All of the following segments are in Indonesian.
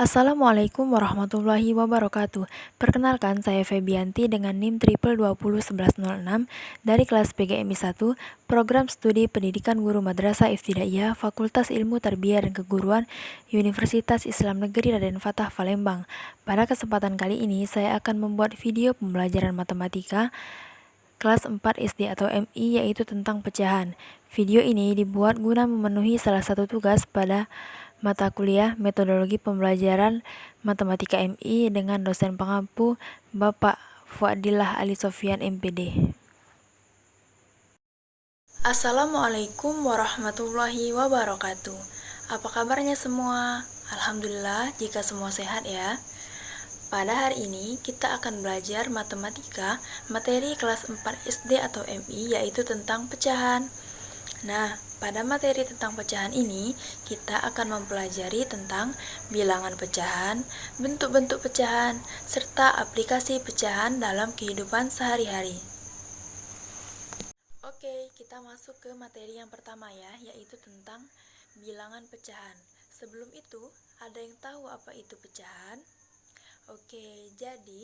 Assalamualaikum warahmatullahi wabarakatuh. Perkenalkan, saya Febianti dengan NIM triple 201106 dari kelas PGMI 1, Program Studi Pendidikan Guru Madrasah Ibtidaiyah, Fakultas Ilmu Tarbiyah dan Keguruan, Universitas Islam Negeri Raden Fatah Palembang. Pada kesempatan kali ini, saya akan membuat video pembelajaran matematika kelas 4 SD atau MI, yaitu tentang pecahan. Video ini dibuat guna memenuhi salah satu tugas pada mata kuliah Metodologi Pembelajaran Matematika MI dengan dosen pengampu Bapak Fuadillah Ali Sofyan MPD. Assalamualaikum warahmatullahi wabarakatuh. Apa kabarnya semua? Alhamdulillah jika semua sehat ya. Pada hari ini kita akan belajar matematika materi kelas 4 SD atau MI, yaitu tentang pecahan. Nah, pada materi tentang pecahan ini, kita akan mempelajari tentang bilangan pecahan, bentuk-bentuk pecahan, serta aplikasi pecahan dalam kehidupan sehari-hari. Oke, kita masuk ke materi yang pertama ya, yaitu tentang bilangan pecahan. Sebelum itu, ada yang tahu apa itu pecahan? Oke, jadi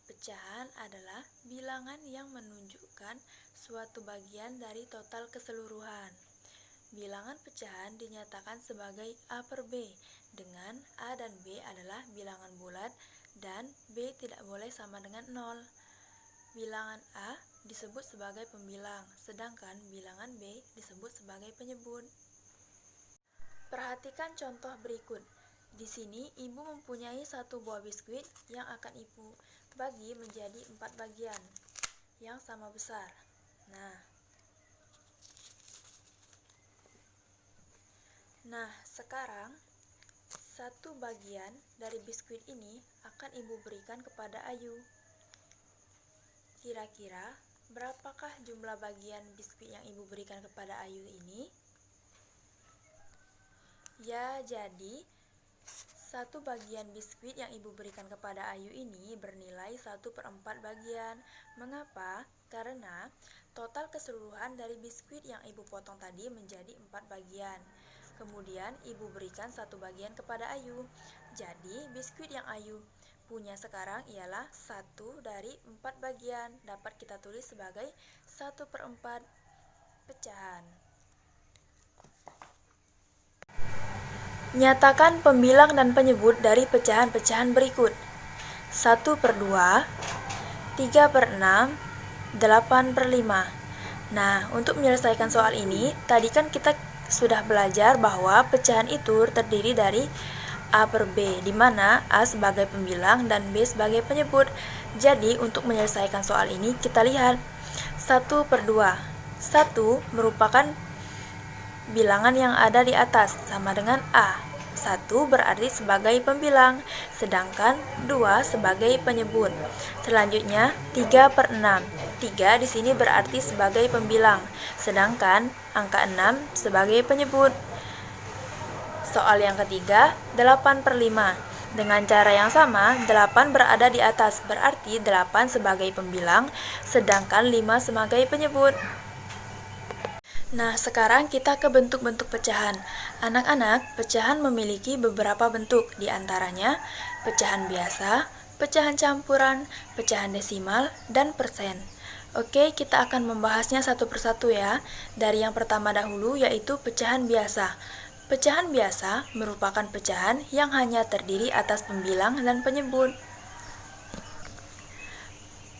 pecahan adalah bilangan yang menunjukkan suatu bagian dari total keseluruhan. Bilangan pecahan dinyatakan sebagai A per B, dengan A dan B adalah bilangan bulat dan B tidak boleh sama dengan 0. Bilangan A disebut sebagai pembilang, sedangkan bilangan B disebut sebagai penyebut. Perhatikan contoh berikut. Di sini ibu mempunyai satu buah biskuit yang akan ibu bagi menjadi 4 bagian yang sama besar. Nah, sekarang satu bagian dari biskuit ini akan ibu berikan kepada Ayu. Kira-kira berapakah jumlah bagian biskuit yang ibu berikan kepada Ayu ini? Ya, jadi satu bagian biskuit yang ibu berikan kepada Ayu ini bernilai 1/4 bagian. Mengapa? Karena total keseluruhan dari biskuit yang ibu potong tadi menjadi 4 bagian. Kemudian ibu berikan satu bagian kepada Ayu. Jadi biskuit yang Ayu punya sekarang ialah 1 dari 4 bagian. Dapat kita tulis sebagai 1/4 pecahan. Nyatakan pembilang dan penyebut dari pecahan-pecahan berikut. 1/2, 3/6, 8/5. Nah, untuk menyelesaikan soal ini, tadi kan kita sudah belajar bahwa pecahan itu terdiri dari A per B, di mana A sebagai pembilang dan B sebagai penyebut. Jadi, untuk menyelesaikan soal ini, kita lihat 1/2. 1 merupakan bilangan yang ada di atas, sama dengan A. 1 berarti sebagai pembilang, sedangkan 2 sebagai penyebut. Selanjutnya 3/6. 3 di sini berarti sebagai pembilang, sedangkan angka 6 sebagai penyebut. Soal yang ketiga, 8/5. Dengan cara yang sama, 8 berada di atas, berarti 8 sebagai pembilang, sedangkan 5 sebagai penyebut. Nah, sekarang kita ke bentuk-bentuk pecahan. Anak-anak, pecahan memiliki beberapa bentuk, di antaranya pecahan biasa, pecahan campuran, pecahan desimal, dan persen. Oke, kita akan membahasnya satu persatu ya. Dari yang pertama dahulu, yaitu pecahan biasa. Pecahan biasa merupakan pecahan yang hanya terdiri atas pembilang dan penyebut.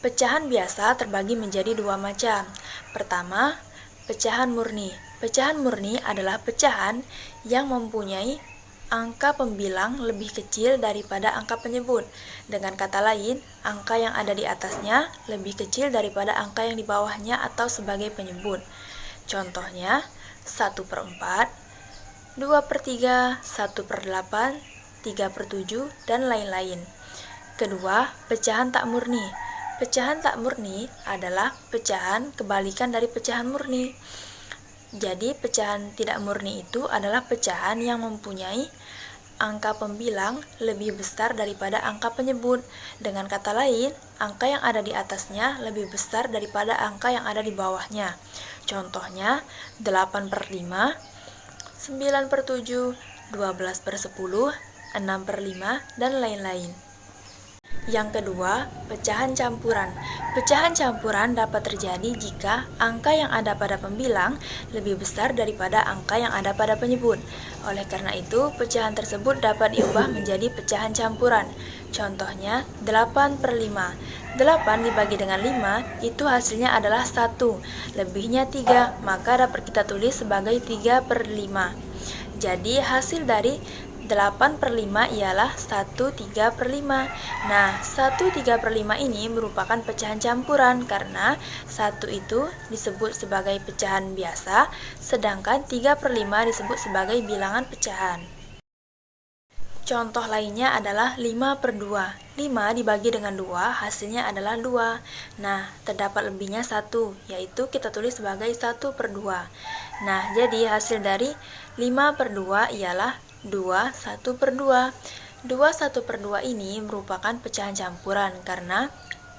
Pecahan biasa terbagi menjadi 2 macam. Pertama, pecahan murni. Pecahan murni adalah pecahan yang mempunyai angka pembilang lebih kecil daripada angka penyebut. Dengan kata lain, angka yang ada di atasnya lebih kecil daripada angka yang di bawahnya atau sebagai penyebut. Contohnya, 1/4, 2/3, 1/8, 3/7, dan lain-lain. Kedua, pecahan tak murni. Pecahan tak murni adalah pecahan kebalikan dari pecahan murni. Jadi, pecahan tidak murni itu adalah pecahan yang mempunyai angka pembilang lebih besar daripada angka penyebut. Dengan kata lain, angka yang ada di atasnya lebih besar daripada angka yang ada di bawahnya. Contohnya, 8/5, 9/7, 12/10, 6/5, dan lain-lain. Yang kedua, pecahan campuran. Pecahan campuran dapat terjadi jika angka yang ada pada pembilang lebih besar daripada angka yang ada pada penyebut. Oleh karena itu, pecahan tersebut dapat diubah menjadi pecahan campuran. Contohnya, 8/5. 8 dibagi dengan 5, itu hasilnya adalah 1. Lebihnya 3, maka dapat kita tulis sebagai 3/5. Jadi, hasil dari 8/5 ialah 1/3/5. Nah, 1/3/5 ini merupakan pecahan campuran karena 1 itu disebut sebagai pecahan biasa, sedangkan 3/5 disebut sebagai bilangan pecahan. Contoh lainnya adalah 5/2. 5 dibagi dengan 2, hasilnya adalah 2. Nah, terdapat lebihnya 1, yaitu kita tulis sebagai 1/2. Nah, jadi hasil dari 5/2 ialah 2 1/2. 2 1/2 ini merupakan pecahan campuran karena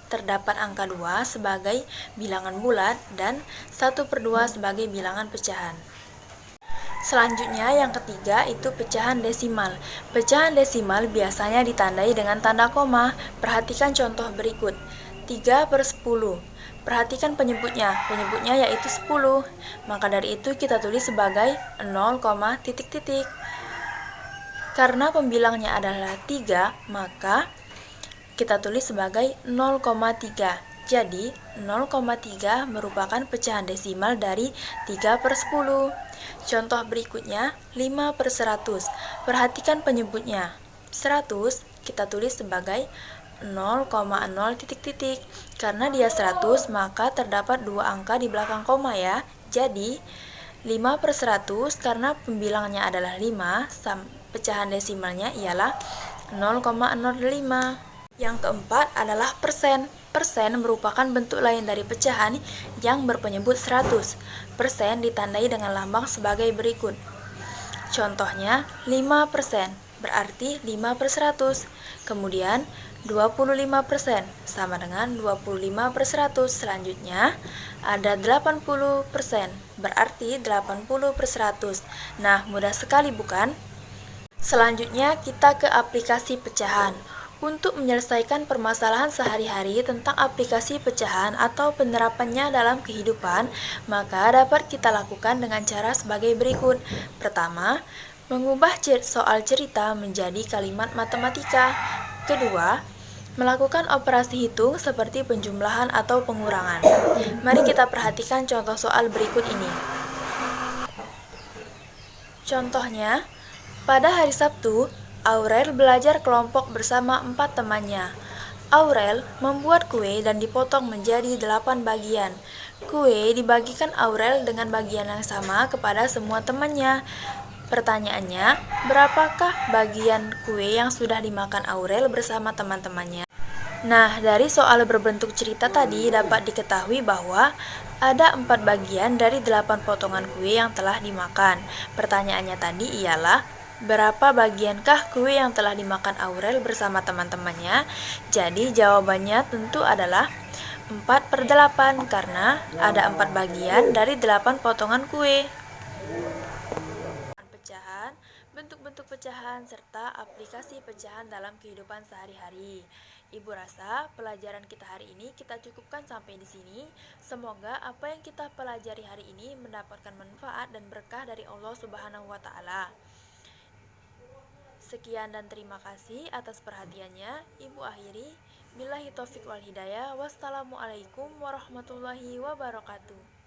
terdapat angka 2 sebagai bilangan bulat dan 1/2 sebagai bilangan pecahan. Selanjutnya yang ketiga itu pecahan desimal. Pecahan desimal biasanya ditandai dengan tanda koma. Perhatikan contoh berikut. 3/10. Perhatikan penyebutnya yaitu 10. Maka dari itu kita tulis sebagai 0, titik-titik. Karena pembilangnya adalah 3, maka kita tulis sebagai 0,3. Jadi, 0,3 merupakan pecahan desimal dari 3/10. Contoh berikutnya, 5/100. Perhatikan penyebutnya. 100 kita tulis sebagai 0,0 titik-titik. Karena dia 100, maka terdapat 2 angka di belakang koma ya. Jadi, 5/100 karena pembilangnya adalah 5, pecahan desimalnya ialah 0,05. Yang keempat adalah persen. Persen merupakan bentuk lain dari pecahan yang berpenyebut 100. Persen ditandai dengan lambang sebagai berikut. Contohnya, 5% berarti 5/100. Kemudian, 25% sama dengan 25/100. Selanjutnya, ada 80%, berarti 80/100. Nah, mudah sekali bukan? Selanjutnya kita ke aplikasi pecahan. Untuk menyelesaikan permasalahan sehari-hari tentang aplikasi pecahan atau penerapannya dalam kehidupan, maka dapat kita lakukan dengan cara sebagai berikut. Pertama, mengubah soal cerita menjadi kalimat matematika. Kedua, melakukan operasi hitung seperti penjumlahan atau pengurangan. Mari kita perhatikan contoh soal berikut ini. Contohnya, pada hari Sabtu, Aurel belajar kelompok bersama 4 temannya. Aurel membuat kue dan dipotong menjadi 8 bagian. Kue dibagikan Aurel dengan bagian yang sama kepada semua temannya. Pertanyaannya, berapakah bagian kue yang sudah dimakan Aurel bersama teman-temannya? Nah, dari soal berbentuk cerita tadi dapat diketahui bahwa ada 4 bagian dari 8 potongan kue yang telah dimakan. Pertanyaannya tadi ialah, berapa bagiankah kue yang telah dimakan Aurel bersama teman-temannya? Jadi jawabannya tentu adalah 4/8 karena ada 4 bagian dari 8 potongan kue. Pecahan, bentuk-bentuk pecahan, serta aplikasi pecahan dalam kehidupan sehari-hari. Ibu rasa pelajaran kita hari ini kita cukupkan sampai di sini. Semoga apa yang kita pelajari hari ini mendapatkan manfaat dan berkah dari Allah Subhanahu wa Ta'ala. Sekian dan terima kasih atas perhatiannya. Ibu akhiri. Billahi taufiq wal hidayah. Wassalamualaikum warahmatullahi wabarakatuh.